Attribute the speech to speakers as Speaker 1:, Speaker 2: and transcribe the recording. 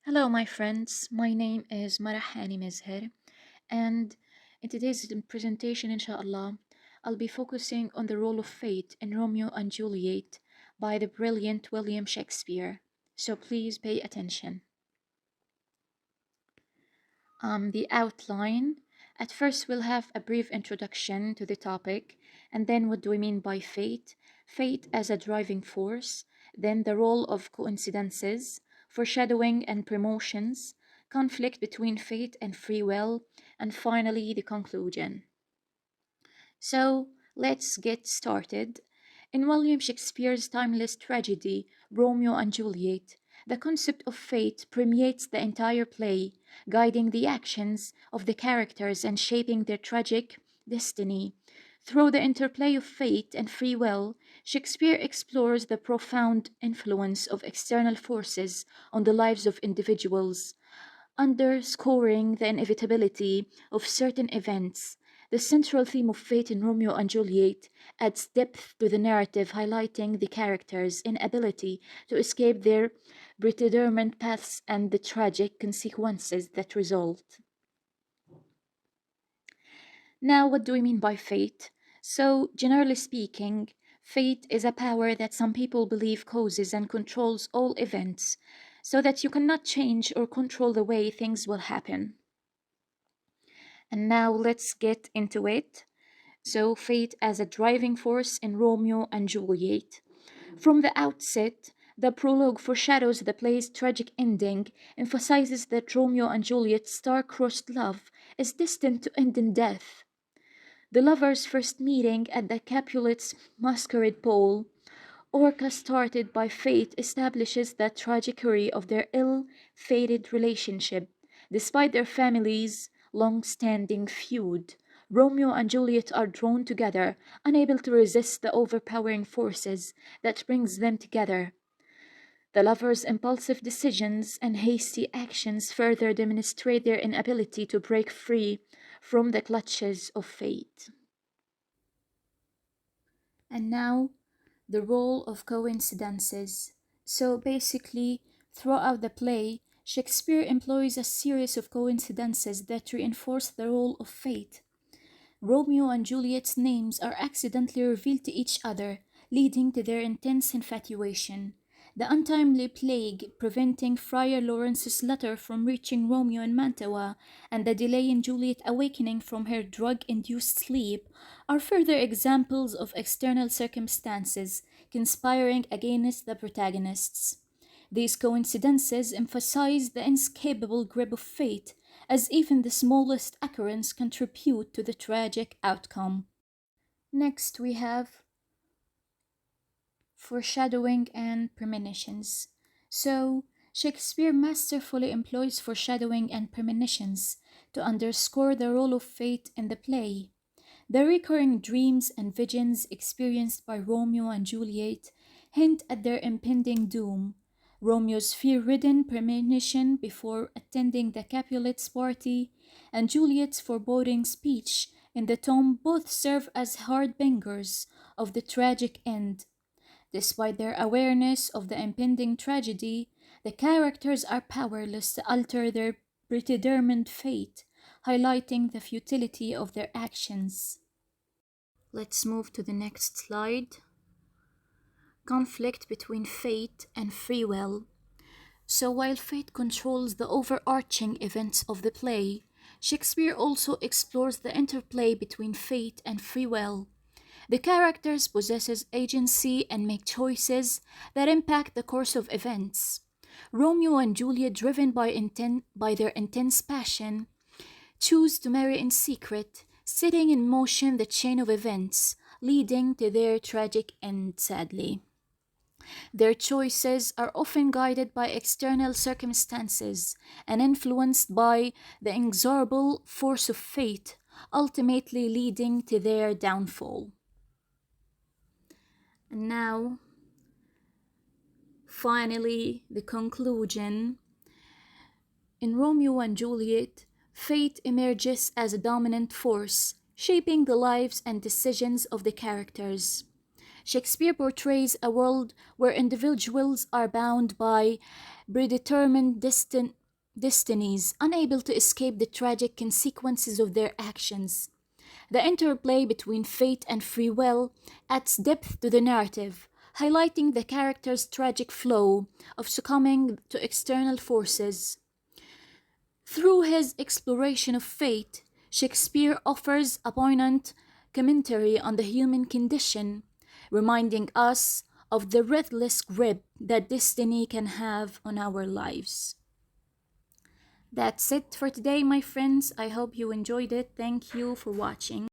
Speaker 1: Hello, my friends. My name is MARAH MEZHER, and in today's presentation, inshallah, I'll be focusing on the role of fate in Romeo and Juliet by the brilliant William Shakespeare. So please pay attention. The outline. At first, we'll have a brief introduction to the topic, and then what do we mean by fate? Fate as a driving force, then the role of coincidences, foreshadowing and promotions, conflict between fate and free will, and finally the conclusion. So let's get started. In William Shakespeare's timeless tragedy, Romeo and Juliet, the concept of fate permeates the entire play, guiding the actions of the characters and shaping their tragic destiny. Through the interplay of fate and free will, Shakespeare explores the profound influence of external forces on the lives of individuals, underscoring the inevitability of certain events. The central theme of fate in Romeo and Juliet adds depth to the narrative, highlighting the characters' inability to escape their predetermined paths and the tragic consequences that result. Now, what do we mean by fate? So, generally speaking, fate is a power that some people believe causes and controls all events, so that you cannot change or control the way things will happen. And now let's get into it. So, fate as a driving force in Romeo and Juliet. From the outset, the prologue foreshadows the play's tragic ending, emphasizes that Romeo and Juliet's star-crossed love is destined to end in death. The lovers' first meeting at the Capulets' masquerade ball, orchestrated by fate, establishes the trajectory of their ill-fated relationship. Despite their families' long-standing feud, Romeo and Juliet are drawn together, unable to resist the overpowering forces that brings them together. The lovers' impulsive decisions and hasty actions further demonstrate their inability to break free from the clutches of fate. And now, the role of coincidences. So basically, throughout the play, Shakespeare employs a series of coincidences that reinforce the role of fate. Romeo and Juliet's names are accidentally revealed to each other, leading to their intense infatuation. The untimely plague preventing Friar Lawrence's letter from reaching Romeo in Mantua, and the delay in Juliet awakening from her drug-induced sleep, are further examples of external circumstances conspiring against the protagonists. These coincidences emphasize the inescapable grip of fate, as even the smallest occurrence contribute to the tragic outcome. Next, we have foreshadowing and premonitions. So, Shakespeare masterfully employs foreshadowing and premonitions to underscore the role of fate in the play. The recurring dreams and visions experienced by Romeo and Juliet hint at their impending doom. Romeo's fear-ridden premonition before attending the Capulets' party and Juliet's foreboding speech in the tomb both serve as harbingers of the tragic end. Despite their awareness of the impending tragedy, the characters are powerless to alter their predetermined fate, highlighting the futility of their actions. Let's move to the next slide. Conflict between fate and free will. So while fate controls the overarching events of the play, Shakespeare also explores the interplay between fate and free will. The characters possess agency and make choices that impact the course of events. Romeo and Juliet, driven by their intense passion, choose to marry in secret, setting in motion the chain of events, leading to their tragic end, sadly. Their choices are often guided by external circumstances and influenced by the inexorable force of fate, ultimately leading to their downfall. And now, finally, the conclusion. In Romeo and Juliet, fate emerges as a dominant force, shaping the lives and decisions of the characters. Shakespeare portrays a world where individuals are bound by predetermined destinies, unable to escape the tragic consequences of their actions. The interplay between fate and free will adds depth to the narrative, highlighting the character's tragic flow of succumbing to external forces. Through his exploration of fate, Shakespeare offers a poignant commentary on the human condition, reminding us of the ruthless grip that destiny can have on our lives. That's it for today, my friends. I hope you enjoyed it. Thank you for watching.